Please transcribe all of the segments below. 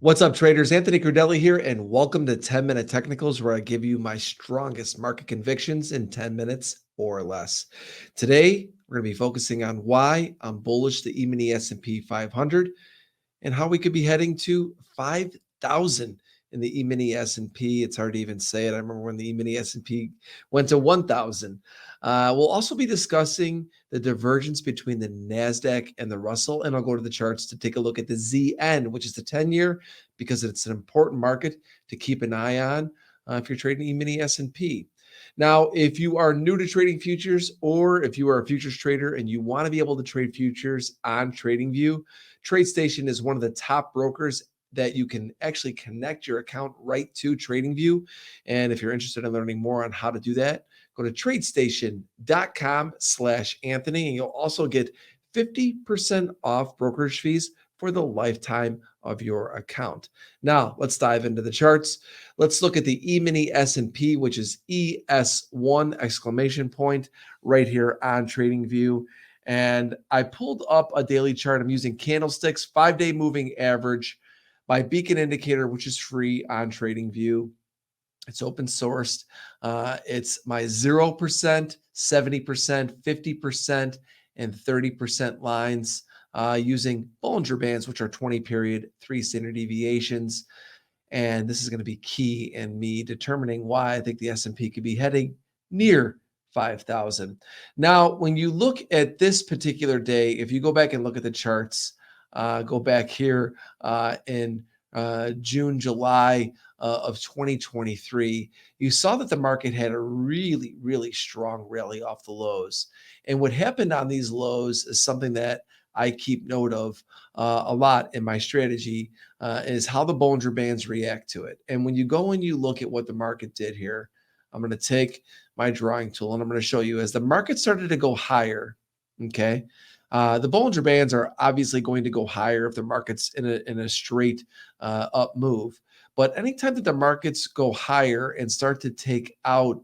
What's up, traders? Anthony Crudele here, and welcome to 10-Minute Technicals, where I give you my strongest market convictions in 10 minutes or less. Today, we're going to be focusing on why I'm bullish the E-mini S&P 500 and how we could be heading to 5,000 in the E-mini S&P. It's hard to even say it. I remember when the E-mini S&P went to 1,000. We'll also be discussing the divergence between the NASDAQ and the Russell, and I'll go to the charts to take a look at the ZN, which is the 10-year, because it's an important market to keep an eye on if you're trading E-mini S&P. Now, if you are new to trading futures, or if you are a futures trader and you want to be able to trade futures on TradingView, TradeStation is one of the top brokers that you can actually connect your account right to TradingView. And if you're interested in learning more on how to do that, go to tradestation.com/Anthony, and you'll also get 50% off brokerage fees for the lifetime of your account. Now, let's dive into the charts. Let's look at the E-mini S&P, which is ES1 exclamation point right here on TradingView. And I pulled up a daily chart. I'm using candlesticks, 5-day moving average by Beacon Indicator, which is free on TradingView. It's open sourced. It's my 0%, 70%, 50%, and 30% lines using Bollinger Bands, which are 20-period, 3 standard deviations. And this is going to be key in me determining why I think the S&P could be heading near 5,000. Now, when you look at this particular day, if you go back and look at the charts, go back here in June, July of 2023, you saw that the market had a really, really strong rally off the lows. And what happened on these lows is something that I keep note of a lot in my strategy is how the Bollinger Bands react to it. And when you go and you look at what the market did here, I'm going to take my drawing tool and I'm going to show you as the market started to go higher, okay? The Bollinger Bands are obviously going to go higher if the market's in a straight up move. But anytime that the markets go higher and start to take out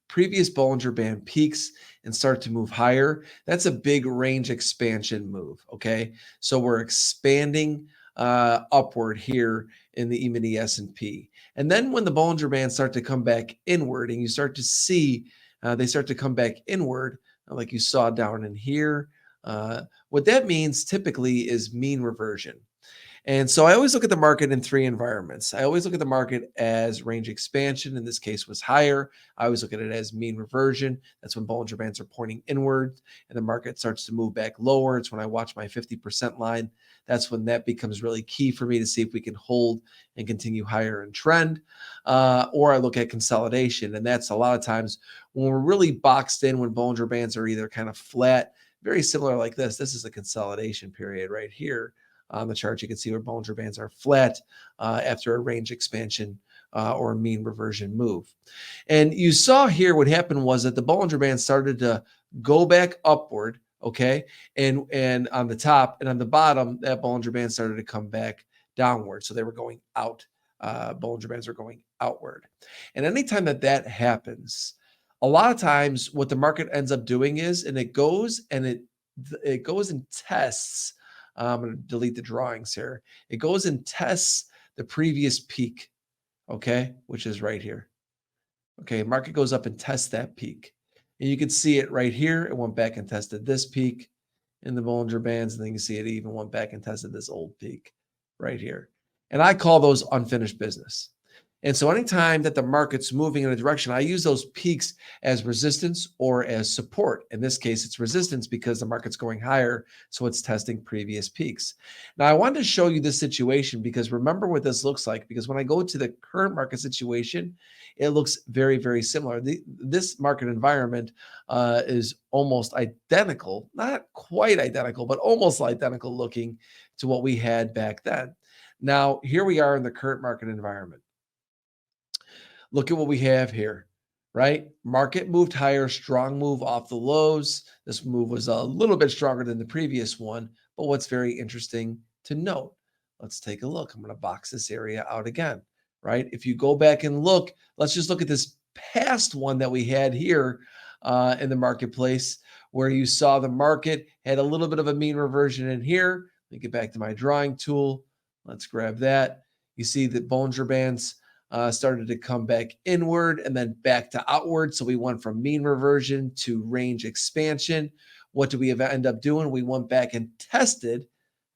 previous Bollinger Band peaks and start to move higher, that's a big range expansion move, okay? So we're expanding upward here in the E-mini S&P. And then when the Bollinger Bands start to come back inward and you start to see they start to come back inward, like you saw down in here, what that means typically is mean reversion. And so I always look at the market in 3 environments. I always look at the market as range expansion. In this case was higher. I always look at it as mean reversion. That's when Bollinger Bands are pointing inward and the market starts to move back lower. It's when I watch my 50% line. That's when that becomes really key for me to see if we can hold and continue higher in trend. Or I look at consolidation. And that's a lot of times when we're really boxed in, when Bollinger Bands are either kind of flat, very similar like this. This is a consolidation period right here. On the chart, you can see where Bollinger Bands are flat after a range expansion or a mean reversion move. And you saw here what happened was that the Bollinger Band started to go back upward, okay? And on the top and on the bottom, that Bollinger Band started to come back downward. So they were going out. Bollinger Bands are going outward. And anytime that happens, a lot of times what the market ends up doing is, and it goes and tests. I'm going to delete the drawings here. It goes and tests the previous peak, okay, which is right here. Okay, market goes up and tests that peak. And you can see it right here. It went back and tested this peak in the Bollinger Bands. And then you can see it even went back and tested this old peak right here. And I call those unfinished business. And so anytime that the market's moving in a direction, I use those peaks as resistance or as support. In this case, it's resistance because the market's going higher, so it's testing previous peaks. Now, I wanted to show you this situation because remember what this looks like, because when I go to the current market situation, it looks very, very similar. This market environment is almost identical, not quite identical, but almost identical looking to what we had back then. Now, here we are in the current market environment. Look at what we have here, right? Market moved higher, strong move off the lows. This move was a little bit stronger than the previous one, but what's very interesting to note, let's take a look. I'm going to box this area out again, right? If you go back and look, let's just look at this past one that we had here in the marketplace where you saw the market had a little bit of a mean reversion in here. Let me get back to my drawing tool. Let's grab that. You see that Bollinger Bands started to come back inward and then back to outward. So we went from mean reversion to range expansion. What did we end up doing? We went back and tested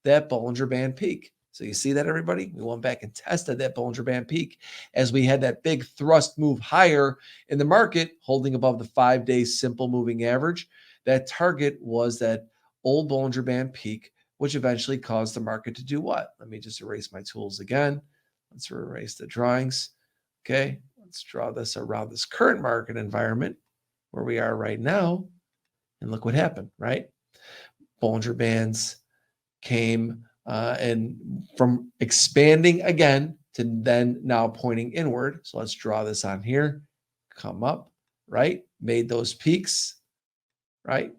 that Bollinger Band peak. So you see that, everybody? We went back and tested that Bollinger Band peak as we had that big thrust move higher in the market, holding above the 5-day simple moving average. That target was that old Bollinger Band peak, which eventually caused the market to do what? Let me just erase my tools again. Let's erase the drawings. Okay, let's draw this around this current market environment where we are right now. And look what happened, right? Bollinger Bands came and from expanding again to then now pointing inward. So let's draw this on here. Come up, right? Made those peaks, right?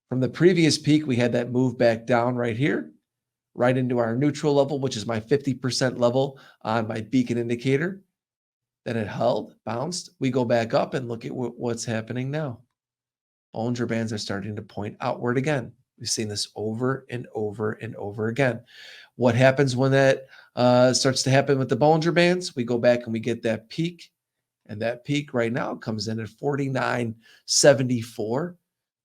From the previous peak, we had that move back down right here, right into our neutral level, which is my 50% level on my beacon indicator. Then it held, bounced. We go back up and look at what's happening now. Bollinger Bands are starting to point outward again. We've seen this over and over and over again. What happens when that starts to happen with the Bollinger Bands? We go back and we get that peak. And that peak right now comes in at 49.74.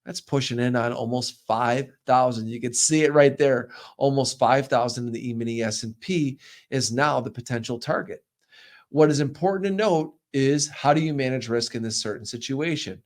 That's pushing in on almost 5,000. You can see it right there. Almost 5,000 in the E-mini S&P is now the potential target. What is important to note is, how do you manage risk in this certain situation?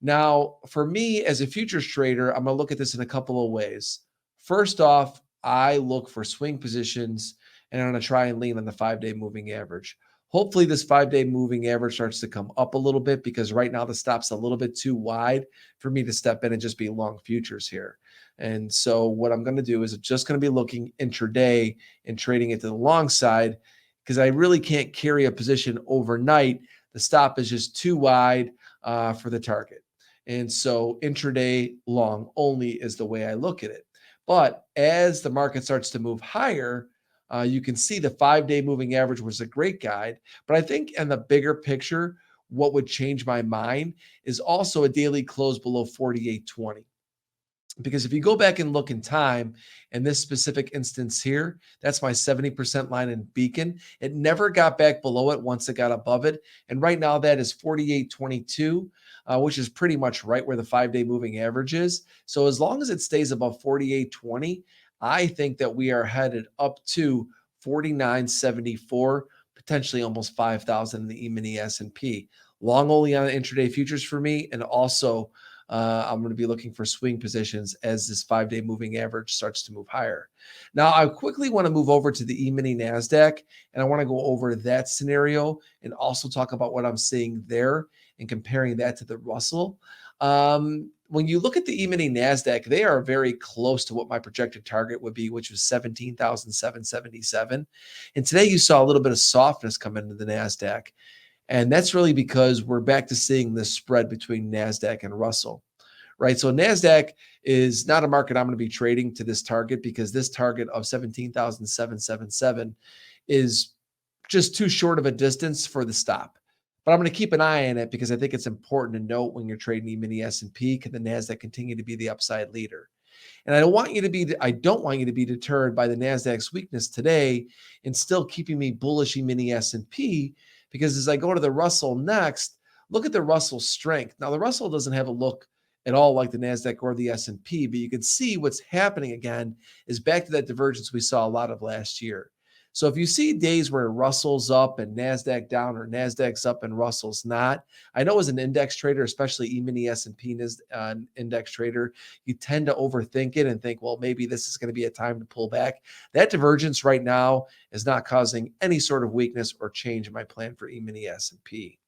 Now, for me as a futures trader, I'm going to look at this in a couple of ways. First off, I look for swing positions, and I'm going to try and lean on the 5-day moving average. Hopefully this 5-day moving average starts to come up a little bit, because right now the stop's a little bit too wide for me to step in and just be long futures here. And so what I'm going to do is just going to be looking intraday and trading it to the long side, because I really can't carry a position overnight. The stop is just too wide for the target. And so intraday long only is the way I look at it. But as the market starts to move higher, you can see the 5-day moving average was a great guide. But I think in the bigger picture, what would change my mind is also a daily close below 48.20. Because if you go back and look in time, in this specific instance here, that's my 70% line in beacon. It never got back below it once it got above it. And right now that is 48.22, which is pretty much right where the 5-day moving average is. So as long as it stays above 48.20, I think that we are headed up to 49.74, potentially almost 5,000 in the E-mini S&P. Long only on intraday futures for me, and also I'm going to be looking for swing positions as this 5-day moving average starts to move higher. Now, I quickly want to move over to the E-mini NASDAQ, and I want to go over that scenario and also talk about what I'm seeing there and comparing that to the Russell. When you look at the E-mini NASDAQ, they are very close to what my projected target would be, which was 17,777. And today you saw a little bit of softness come into the NASDAQ. And that's really because we're back to seeing this spread between NASDAQ and Russell, right? So NASDAQ is not a market I'm going to be trading to this target, because this target of 17,777 is just too short of a distance for the stop. But I'm going to keep an eye on it, because I think it's important to note when you're trading E-mini S&P, can the NASDAQ continue to be the upside leader? And I don't want you to be deterred by the NASDAQ's weakness today and still keeping me bullish E-mini S&P, because as I go to the Russell next, look at the Russell strength. Now, the Russell doesn't have a look at all like the NASDAQ or the S&P, but you can see what's happening again is back to that divergence we saw a lot of last year. So if you see days where Russell's up and NASDAQ down, or NASDAQ's up and Russell's not, I know as an index trader, especially E-mini S&P index trader, you tend to overthink it and think, well, maybe this is going to be a time to pull back. That divergence right now is not causing any sort of weakness or change in my plan for E-mini S&P.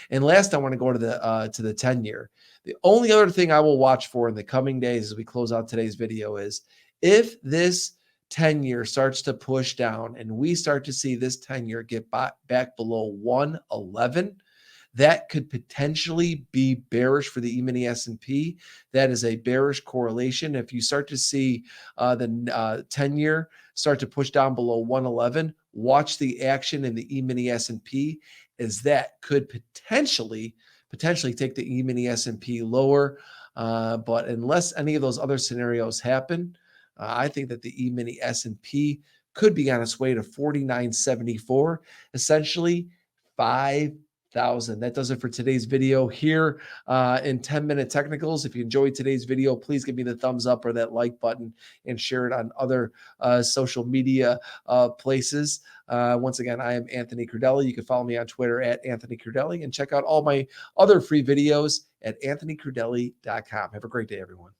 And last, I want to go to the 10-year. The only other thing I will watch for in the coming days as we close out today's video is if this 10-year starts to push down and we start to see this 10-year get back below 111, that could potentially be bearish for the E-mini S&P. That is a bearish correlation. If you start to see the 10-year start to push down below 111, watch the action in the E-mini S&P, as that could potentially take the E-mini S&P lower. But unless any of those other scenarios happen, I think that the E-mini S&P could be on its way to 49.74, essentially 5,000. That does it for today's video here in 10-minute technicals. If you enjoyed today's video, please give me the thumbs up or that like button and share it on other social media places. Once again, I am Anthony Crudele. You can follow me on Twitter at Anthony Crudele and check out all my other free videos at anthonycrudele.com. Have a great day, everyone.